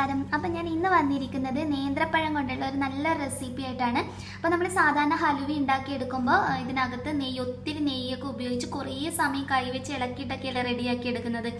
നമസ്കാരം. അപ്പം ഞാൻ ഇന്ന് വന്നിരിക്കുന്നത് നേന്ത്രപ്പഴം കൊണ്ടുള്ള ഒരു നല്ല റെസിപ്പി ആയിട്ടാണ്. അപ്പോൾ നമ്മൾ സാധാരണ ഹലുവ ഉണ്ടാക്കിയെടുക്കുമ്പോൾ ഇതിനകത്ത് ഒത്തിരി നെയ്യൊക്കെ ഉപയോഗിച്ച് കുറേ സമയം കൈവച്ച് ഇളക്കിയിട്ടൊക്കെയല്ലേ റെഡിയാക്കി എടുക്കുന്നത്.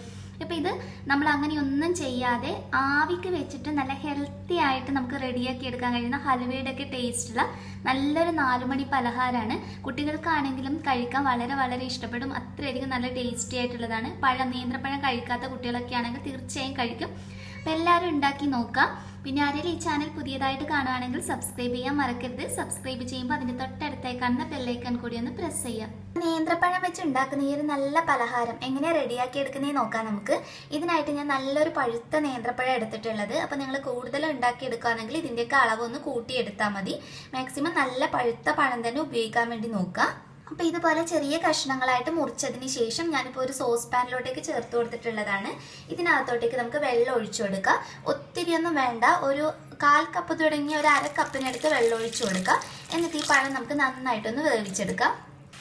അപ്പോൾ ഇത് നമ്മൾ അങ്ങനെയൊന്നും ചെയ്യാതെ ആവിക്ക് വെച്ചിട്ട് നല്ല ഹെൽത്തി ആയിട്ട് നമുക്ക് റെഡിയാക്കി എടുക്കാൻ കഴിയുന്ന ഹലുവയുടെ ഒക്കെ ടേസ്റ്റുള്ള നല്ലൊരു 4 മണി പലഹാരമാണ്. കുട്ടികൾക്കാണെങ്കിലും കഴിക്കാൻ വളരെ വളരെ ഇഷ്ടപ്പെടും. അത്രയധികം നല്ല ടേസ്റ്റി ആയിട്ടുള്ളതാണ്. നേന്ത്രപ്പഴം കഴിക്കാത്ത കുട്ടികളൊക്കെ ആണെങ്കിൽ തീർച്ചയായും കഴിക്കും. അപ്പോൾ എല്ലാവരും ഉണ്ടാക്കി നോക്കാം. പിന്നെ ആരെങ്കിലും ഈ ചാനൽ പുതിയതായിട്ട് കാണുകയാണെങ്കിൽ സബ്സ്ക്രൈബ് ചെയ്യാൻ മറക്കരുത്. സബ്സ്ക്രൈബ് ചെയ്യുമ്പോൾ അതിൻ്റെ തൊട്ടടുത്തായി കാണുന്ന ബെല്ലൈക്കൺ കൂടി ഒന്ന് പ്രസ് ചെയ്യാം. നേന്ത്രപ്പഴം വെച്ച് ഉണ്ടാക്കുന്ന ഈ ഒരു നല്ല പലഹാരം എങ്ങനെ റെഡിയാക്കി എടുക്കുന്നതെന്ന് നോക്കാം നമുക്ക്. ഇതിനായിട്ട് ഞാൻ നല്ലൊരു പഴുത്ത നേന്ത്രപ്പഴം എടുത്തിട്ടുള്ളത്. അപ്പോൾ നിങ്ങൾ കൂടുതൽ ഉണ്ടാക്കി എടുക്കുകയാണെങ്കിൽ ഇതിൻ്റെയൊക്കെ അളവൊന്ന് കൂട്ടിയെടുത്താൽ മതി. മാക്സിമം നല്ല പഴുത്ത പഴം തന്നെ ഉപയോഗിക്കാൻ വേണ്ടി നോക്കുക. അപ്പോൾ ഇതുപോലെ ചെറിയ കഷ്ണങ്ങളായിട്ട് മുറിച്ചതിന് ശേഷം ഞാനിപ്പോൾ ഒരു സോസ് പാനിലോട്ടേക്ക് ചേർത്ത് കൊടുത്തിട്ടുള്ളതാണ്. ഇതിനകത്തോട്ടേക്ക് നമുക്ക് വെള്ളം ഒഴിച്ചു കൊടുക്കുക. ഒത്തിരിയൊന്നും വേണ്ട, ഒരു 1/4 കപ്പ് തുടങ്ങി ഒരു 1/2 കപ്പിനടുത്ത് വെള്ളം ഒഴിച്ചു കൊടുക്കുക. എന്നിട്ട് ഈ പഴം നമുക്ക് നന്നായിട്ടൊന്ന് വേവിച്ചെടുക്കാം.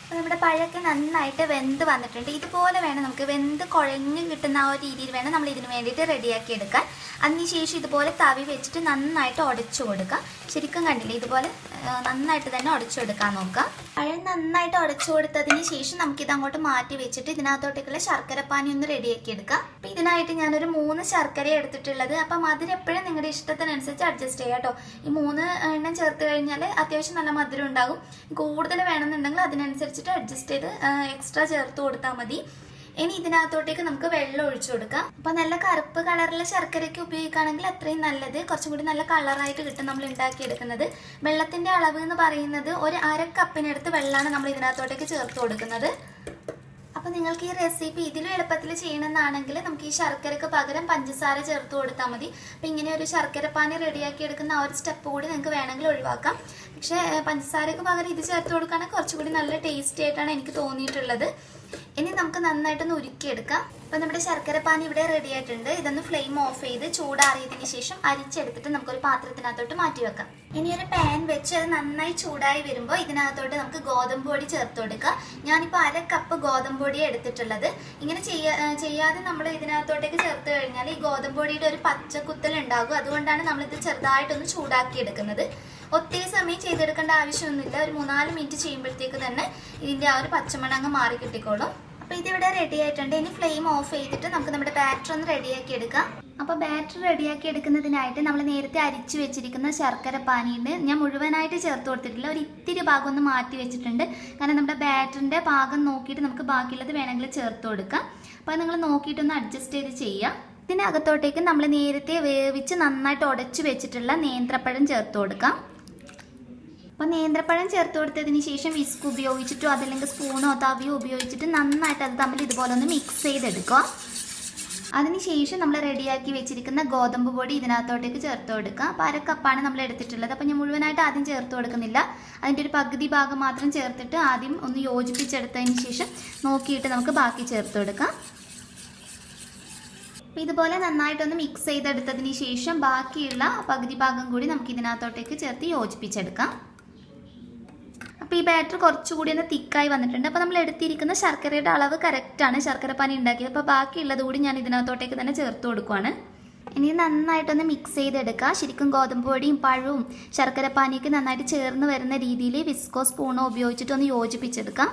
അപ്പോൾ നമ്മുടെ പഴമൊക്കെ നന്നായിട്ട് വെന്ത് വന്നിട്ടുണ്ട്. ഇതുപോലെ വേണം നമുക്ക് വെന്ത് കുഴഞ്ഞ് കിട്ടുന്ന ആ ഒരു രീതിയിൽ വേണം നമ്മൾ ഇതിന് വേണ്ടിയിട്ട് റെഡിയാക്കി എടുക്കാൻ. അതിനുശേഷം ഇതുപോലെ തവി വെച്ചിട്ട് നന്നായിട്ട് ഉടച്ചു കൊടുക്കുക. ശരിക്കും കണ്ടില്ലേ, ഇതുപോലെ നന്നായിട്ട് തന്നെ ഉടച്ചു കൊടുക്കാൻ നോക്കുക. പഴം നന്നായിട്ട് ഉടച്ചു കൊടുത്തതിന് ശേഷം നമുക്കിത് അങ്ങോട്ട് മാറ്റി വെച്ചിട്ട് ഇതിനകത്തോട്ടേക്കുള്ള ശർക്കരപ്പാനി ഒന്ന് റെഡിയാക്കി എടുക്കാം. അപ്പം ഇതിനായിട്ട് ഞാനൊരു 3 ശർക്കര എടുത്തിട്ടുള്ളത്. അപ്പം മധുരം എപ്പോഴും നിങ്ങളുടെ ഇഷ്ടത്തിനനുസരിച്ച് അഡ്ജസ്റ്റ് ചെയ്യാം കേട്ടോ. ഈ 3 എണ്ണം ചേർത്ത് കഴിഞ്ഞാൽ അത്യാവശ്യം നല്ല മധുരം ഉണ്ടാകും. കൂടുതൽ വേണമെന്നുണ്ടെങ്കിൽ അതിനനുസരിച്ചിട്ട് അഡ്ജസ്റ്റ് ചെയ്ത് എക്സ്ട്രാ ചേർത്ത് കൊടുത്താൽ മതി. ഇനി ഇതിനകത്തോട്ടേക്ക് നമുക്ക് വെള്ളം ഒഴിച്ചു കൊടുക്കാം. അപ്പൊ നല്ല കറുപ്പ് കളറിലെ ശർക്കരയ്ക്ക് ഉപയോഗിക്കുകയാണെങ്കിൽ അത്രയും നല്ലത്. കുറച്ചും കൂടി നല്ല കളറായിട്ട് കിട്ടും നമ്മൾ ഉണ്ടാക്കിയെടുക്കുന്നത്. വെള്ളത്തിന്റെ അളവ് എന്ന് പറയുന്നത് ഒരു 1/2 കപ്പിനടുത്ത് വെള്ളമാണ് നമ്മൾ ഇതിനകത്തോട്ടേക്ക് ചേർത്ത് കൊടുക്കുന്നത്. അപ്പൊ നിങ്ങൾക്ക് ഈ റെസിപ്പി ഇതിലും എളുപ്പത്തിൽ ചെയ്യണമെന്നാണെങ്കിൽ നമുക്ക് ഈ ശർക്കരക്ക് പകരം പഞ്ചസാര ചേർത്ത് കൊടുത്താൽ മതി. അപ്പൊ ഇങ്ങനെ ഒരു ശർക്കരപ്പാനി റെഡിയാക്കി എടുക്കുന്ന ആ ഒരു സ്റ്റെപ്പ് കൂടി നിങ്ങൾക്ക് വേണമെങ്കിൽ ഒഴിവാക്കാം. പക്ഷെ പഞ്ചസാരക്ക് പകരം ഇത് ചേർത്ത് കൊടുക്കുകയാണെങ്കിൽ കുറച്ചുകൂടി നല്ല ടേസ്റ്റി ആയിട്ടാണ് എനിക്ക് തോന്നിയിട്ടുള്ളത്. ഇനി നമുക്ക് നന്നായിട്ടൊന്ന് ഉരുക്കിയെടുക്കാം. അപ്പൊ നമ്മുടെ ശർക്കരപ്പാനി ഇവിടെ റെഡി ആയിട്ടുണ്ട്. ഇതൊന്ന് ഫ്ലെയിം ഓഫ് ചെയ്ത് ചൂടാറിയതിന് ശേഷം അരിച്ചെടുത്തിട്ട് നമുക്കൊരു പാത്രത്തിനകത്തോട്ട് മാറ്റി വെക്കാം. ഇനി ഒരു പാൻ വെച്ച് അത് നന്നായി ചൂടായി വരുമ്പോൾ ഇതിനകത്തോട്ട് നമുക്ക് ഗോതമ്പ് പൊടി ചേർത്ത് കൊടുക്കാം. ഞാനിപ്പോൾ 1/2 കപ്പ് ഗോതമ്പ് പൊടിയാണ് എടുത്തിട്ടുള്ളത്. ഇങ്ങനെ ചെയ്യാതെ നമ്മൾ ഇതിനകത്തോട്ടേക്ക് ചേർത്ത് കഴിഞ്ഞാൽ ഈ ഗോതമ്പ് പൊടിയുടെ ഒരു പച്ചക്കുത്തൽ ഉണ്ടാകും. അതുകൊണ്ടാണ് നമ്മളിത് ചെറുതായിട്ടൊന്ന് ചൂടാക്കി എടുക്കുന്നത്. ഒത്തിരി സമയം ചെയ്തെടുക്കേണ്ട ആവശ്യമൊന്നുമില്ല. ഒരു 3-4 മിനിറ്റ് ചെയ്യുമ്പോഴത്തേക്ക് തന്നെ ഇതിൻ്റെ ആ ഒരു പച്ചമണങ്ങ് മാറി കിട്ടിക്കോളും. അപ്പോൾ ഇതിവിടെ റെഡി ആയിട്ടുണ്ട്. ഇനി ഫ്ലെയിം ഓഫ് ചെയ്തിട്ട് നമുക്ക് നമ്മുടെ ബാറ്റർ ഒന്ന് റെഡിയാക്കി എടുക്കാം. അപ്പോൾ ബാറ്റർ റെഡിയാക്കി എടുക്കുന്നതിനായിട്ട് നമ്മൾ നേരത്തെ അരിച്ചു വെച്ചിരിക്കുന്ന ശർക്കര പാനിയുണ്ട്. ഞാൻ മുഴുവനായിട്ട് ചേർത്ത് കൊടുത്തിട്ടില്ല, ഒരു ഇത്തിരി ഭാഗം ഒന്ന് മാറ്റി വെച്ചിട്ടുണ്ട്. കാരണം നമ്മുടെ ബാറ്ററിൻ്റെ പാകം നോക്കിയിട്ട് നമുക്ക് ബാക്കിയുള്ളത് വേണമെങ്കിൽ ചേർത്ത് കൊടുക്കാം. അപ്പോൾ നിങ്ങൾ നോക്കിയിട്ടൊന്ന് അഡ്ജസ്റ്റ് ചെയ്ത് ചെയ്യാം. ഇതിനകത്തോട്ടേക്ക് നമ്മൾ നേരത്തെ വേവിച്ച് നന്നായിട്ട് ഉടച്ചു വെച്ചിട്ടുള്ള നേന്ത്രപ്പഴം ചേർത്ത് കൊടുക്കാം. അപ്പോൾ നേന്ത്രപ്പഴം ചേർത്ത് കൊടുത്തതിന് ശേഷം വിസ്ക് ഉപയോഗിച്ചിട്ടോ അതല്ലെങ്കിൽ സ്പൂണോ തവിയോ ഉപയോഗിച്ചിട്ട് നന്നായിട്ട് അത് തമ്മിൽ ഇതുപോലെ ഒന്ന് മിക്സ് ചെയ്തെടുക്കുക. അതിനുശേഷം നമ്മൾ റെഡിയാക്കി വെച്ചിരിക്കുന്ന ഗോതമ്പ് പൊടി ഇതിനകത്തോട്ടേക്ക് ചേർത്ത് കൊടുക്കുക. അപ്പോൾ 1/2 കപ്പാണ് നമ്മൾ എടുത്തിട്ടുള്ളത്. അപ്പോൾ ഞാൻ മുഴുവനായിട്ട് ആദ്യം ചേർത്ത് കൊടുക്കുന്നില്ല. അതിൻ്റെ ഒരു പകുതി ഭാഗം മാത്രം ചേർത്തിട്ട് ആദ്യം ഒന്ന് യോജിപ്പിച്ചെടുത്തതിന് ശേഷം നോക്കിയിട്ട് നമുക്ക് ബാക്കി ചേർത്ത് കൊടുക്കാം. അപ്പോൾ ഇതുപോലെ നന്നായിട്ടൊന്ന് മിക്സ് ചെയ്തെടുത്തതിന് ശേഷം ബാക്കിയുള്ള പകുതി ഭാഗം കൂടി നമുക്ക് ഇതിനകത്തോട്ടേക്ക് ചേർത്ത് യോജിപ്പിച്ചെടുക്കാം. അപ്പോൾ ഈ ബാറ്റർ കുറച്ചുകൂടി ഒന്ന് തിക്കായി വന്നിട്ടുണ്ട്. അപ്പോൾ നമ്മൾ എടുത്തിരിക്കുന്ന ശർക്കരയുടെ അളവ് കറക്റ്റാണ് ശർക്കരപ്പാനി ഉണ്ടാക്കിയത്. അപ്പോൾ ബാക്കിയുള്ളത് കൂടി ഞാൻ ഇതിനകത്തോട്ടേക്ക് തന്നെ ചേർത്ത് കൊടുക്കുവാണ്. ഇനി നന്നായിട്ടൊന്ന് മിക്സ് ചെയ്തെടുക്കുക. ശരിക്കും ഗോതമ്പ് പൊടിയും പഴവും ശർക്കരപ്പാനിയൊക്കെ നന്നായിട്ട് ചേർന്ന് വരുന്ന രീതിയിൽ വിസ്കോ സ്പൂണോ ഉപയോഗിച്ചിട്ടൊന്ന് യോജിപ്പിച്ചെടുക്കാം.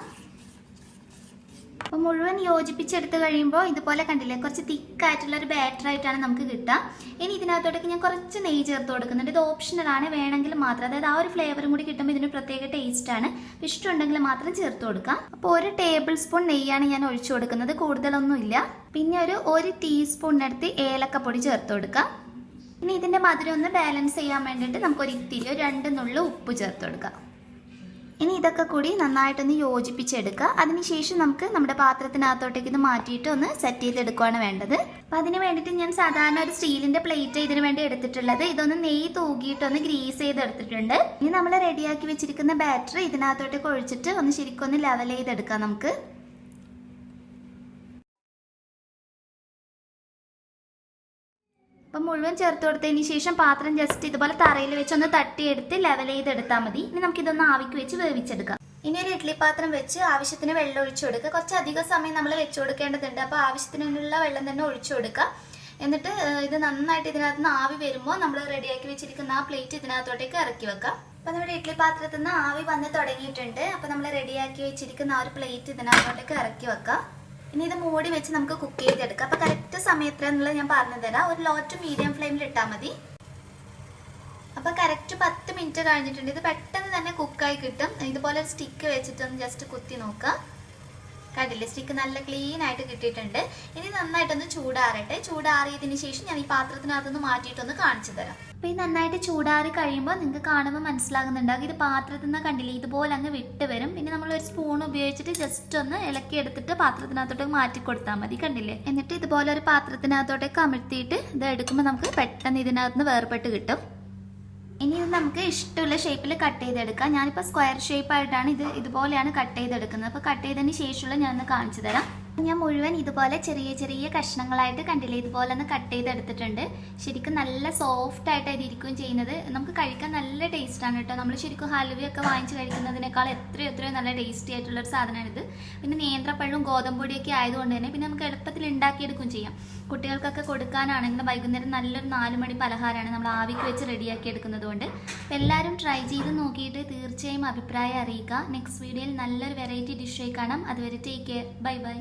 അപ്പോൾ മുഴുവൻ യോജിപ്പിച്ചെടുത്ത് കഴിയുമ്പോൾ ഇതുപോലെ കണ്ടില്ലേ, കുറച്ച് തിക്കായിട്ടുള്ളൊരു ബാറ്ററായിട്ടാണ് നമുക്ക് കിട്ടുക. ഇനി ഇതിനകത്തോട്ടേക്ക് ഞാൻ കുറച്ച് നെയ്യ് ചേർത്ത് കൊടുക്കുന്നുണ്ട്. ഇത് ഓപ്ഷണലാണ്, വേണമെങ്കിൽ മാത്രം. അതായത് ആ ഒരു ഫ്ലേവറും കൂടി കിട്ടുമ്പോൾ ഇതിന് പ്രത്യേക ടേസ്റ്റാണ്. ഇഷ്ടമുണ്ടെങ്കിൽ മാത്രം ചേർത്ത് കൊടുക്കാം. അപ്പോൾ 1 ടേബിൾ സ്പൂൺ നെയ്യാണ് ഞാൻ ഒഴിച്ചു കൊടുക്കുന്നത്, കൂടുതലൊന്നുമില്ല. പിന്നെ ഒരു 1 ടീസ്പൂണിനടുത്ത് ഏലക്കപ്പൊടി ചേർത്ത് കൊടുക്കാം. ഇനി ഇതിൻ്റെ മധുരം ഒന്ന് ബാലൻസ് ചെയ്യാൻ വേണ്ടിയിട്ട് നമുക്കൊരു ഇത്തിരി 2 നുള്ളു ഉപ്പ് ചേർത്ത് കൊടുക്കാം. ഇനി ഇതൊക്കെ കൂടി നന്നായിട്ടൊന്ന് യോജിപ്പിച്ചെടുക്കുക. അതിനുശേഷം നമുക്ക് നമ്മുടെ പാത്രത്തിനകത്തോട്ടേക്ക് ഇത് മാറ്റിയിട്ട് ഒന്ന് സെറ്റ് ചെയ്തെടുക്കുകയാണ് വേണ്ടത്. അപ്പം അതിന് വേണ്ടിയിട്ട് ഞാൻ സാധാരണ ഒരു സ്റ്റീലിൻ്റെ പ്ലേറ്റ് ഇതിന് വേണ്ടി എടുത്തിട്ടുള്ളത്. ഇതൊന്ന് നെയ്യ് തൂകിയിട്ടൊന്ന് ഗ്രീസ് ചെയ്തെടുത്തിട്ടുണ്ട്. ഇനി നമ്മൾ റെഡിയാക്കി വെച്ചിരിക്കുന്ന ബാറ്റർ ഇതിനകത്തോട്ടേക്ക് ഒഴിച്ചിട്ട് ഒന്ന് ശരിക്കും ഒന്ന് ലെവൽ ചെയ്തെടുക്കാം നമുക്ക്. അപ്പം മുഴുവൻ ചേർത്ത് കൊടുത്തതിന് ശേഷം പാത്രം ജസ്റ്റ് ഇതുപോലെ തറയിൽ വെച്ച് ഒന്ന് തട്ടിയെടുത്ത് ലെവൽ ചെയ്തെടുത്താൽ മതി. ഇനി നമുക്കിതൊന്ന് ആവിക്ക് വെച്ച് വേവിച്ചെടുക്കാം. ഇനി ഒരു ഇഡ്ഡലി പാത്രം വെച്ച് ആവശ്യത്തിന് വെള്ളം ഒഴിച്ചു കൊടുക്കുക. കുറച്ച് അധികം സമയം നമ്മൾ വെച്ചു കൊടുക്കേണ്ടതുണ്ട്. അപ്പോൾ ആവശ്യത്തിനുള്ള വെള്ളം തന്നെ ഒഴിച്ചു കൊടുക്കുക. എന്നിട്ട് ഇത് നന്നായിട്ട് ഇതിനകത്ത് നിന്ന് ആവി വരുമ്പോൾ നമ്മൾ റെഡിയാക്കി വെച്ചിരിക്കുന്ന ആ പ്ലേറ്റ് ഇതിനകത്തോട്ടേക്ക് ഇറക്കി വെക്കാം. അപ്പോൾ നമ്മുടെ ഇഡ്ഡലി പാത്രത്തിൽ നിന്ന് ആവി വന്ന് തുടങ്ങിയിട്ടുണ്ട്. അപ്പോൾ നമ്മൾ റെഡിയാക്കി വെച്ചിരിക്കുന്ന ആ ഒരു പ്ലേറ്റ് ഇതിനകത്തോട്ടേക്ക് ഇറക്കി വെക്കാം. ഇനി ഇത് മൂടി വെച്ച് നമുക്ക് കുക്ക് ചെയ്തെടുക്കാം. അപ്പോൾ കറക്റ്റ് സമയത്തിനുള്ളത് ഞാൻ പറഞ്ഞു തരാം. ഒരു ലോ ടു മീഡിയം ഫ്ലെയിമിൽ ഇട്ടാൽ മതി. അപ്പോൾ കറക്റ്റ് 10 മിനിറ്റ് കഴിഞ്ഞിട്ടുണ്ട്. ഇത് പെട്ടെന്ന് തന്നെ കുക്കായി കിട്ടും. ഇതുപോലെ സ്റ്റിക്ക് വെച്ചിട്ടൊന്ന് ജസ്റ്റ് കുത്തി നോക്കുക. കണ്ടില്ലേ, സ്റ്റിക്ക് നല്ല ക്ലീൻ ആയിട്ട് കിട്ടിയിട്ടുണ്ട്. ഇനി നന്നായിട്ടൊന്ന് ചൂടാറട്ടെ. ചൂടാറിയതിന് ശേഷം ഞാൻ ഈ പാത്രത്തിനകത്തൊന്ന് മാറ്റിയിട്ടൊന്ന് കാണിച്ചു തരാം. അപ്പോൾ ഈ നന്നായിട്ട് ചൂടാറി കഴിയുമ്പോൾ നിങ്ങൾക്ക് കാണുമ്പോൾ മനസ്സിലാകുന്നുണ്ടാകും ഇത് പാത്രത്തിൽ നിന്ന് കണ്ടില്ലേ ഇതുപോലെ അങ്ങ് വിട്ട് വരും. പിന്നെ നമ്മൾ ഒരു സ്പൂൺ ഉപയോഗിച്ചിട്ട് ജസ്റ്റ് ഒന്ന് ഇളക്കി എടുത്തിട്ട് പാത്രത്തിനകത്തോട്ടേക്ക് മാറ്റി കൊടുത്താൽ മതി. കണ്ടില്ലേ, എന്നിട്ട് ഇതുപോലെ ഒരു പാത്രത്തിനകത്തോട്ടേക്ക് അമർത്തിയിട്ട് ഇത് എടുക്കുമ്പോൾ നമുക്ക് പെട്ടെന്ന് ഇതിനകത്ത് നിന്ന് വേർപെട്ട് കിട്ടും. ഇനി ഇത് നമുക്ക് ഇഷ്ടമുള്ള ഷേപ്പിൽ കട്ട് ചെയ്തെടുക്കാം. ഞാനിപ്പോൾ സ്ക്വയർ ഷേപ്പായിട്ടാണ് ഇതുപോലെയാണ് കട്ട് ചെയ്തെടുക്കുന്നത്. അപ്പോൾ കട്ട് ചെയ്തതിന് ശേഷമുള്ള ഞാനൊന്ന് കാണിച്ചു തരാം. ഞാൻ മുഴുവൻ ഇതുപോലെ ചെറിയ ചെറിയ കഷ്ണങ്ങളായിട്ട് കണ്ടില്ലേ ഇതുപോലെ ഒന്ന് കട്ട് ചെയ്തെടുത്തിട്ടുണ്ട്. ശരിക്കും നല്ല സോഫ്റ്റ് ആയിട്ട് ഇതിരിക്കുകയും ചെയ്യുന്നത്. നമുക്ക് കഴിക്കാൻ നല്ല ടേസ്റ്റാണ് കേട്ടോ. നമ്മൾ ശരിക്കും ഹലുവയൊക്കെ വാങ്ങിച്ച് കഴിക്കുന്നതിനേക്കാൾ എത്രയോ നല്ല ടേസ്റ്റി ആയിട്ടുള്ളൊരു സാധനമാണിത്. പിന്നെ നേന്ത്രപ്പഴവും ഗോതമ്പൊടിയൊക്കെ ആയതുകൊണ്ട് തന്നെ പിന്നെ നമുക്ക് എളുപ്പത്തിൽ ഉണ്ടാക്കിയെടുക്കുകയും ചെയ്യാം. കുട്ടികൾക്കൊക്കെ കൊടുക്കാനാണെങ്കിലും വൈകുന്നേരം നല്ലൊരു 4 മണി പലഹാരമാണ് നമ്മൾ ആവിക്ക് വെച്ച് റെഡിയാക്കി എടുക്കുന്നത് കൊണ്ട്. എല്ലാവരും ട്രൈ ചെയ്ത് നോക്കിയിട്ട് തീർച്ചയായും അഭിപ്രായം അറിയിക്കുക. നെക്സ്റ്റ് വീഡിയോയിൽ നല്ലൊരു വെറൈറ്റി ഡിഷായി കാണാം. അതുവരെ ടേക്ക് കെയർ. Bye bye.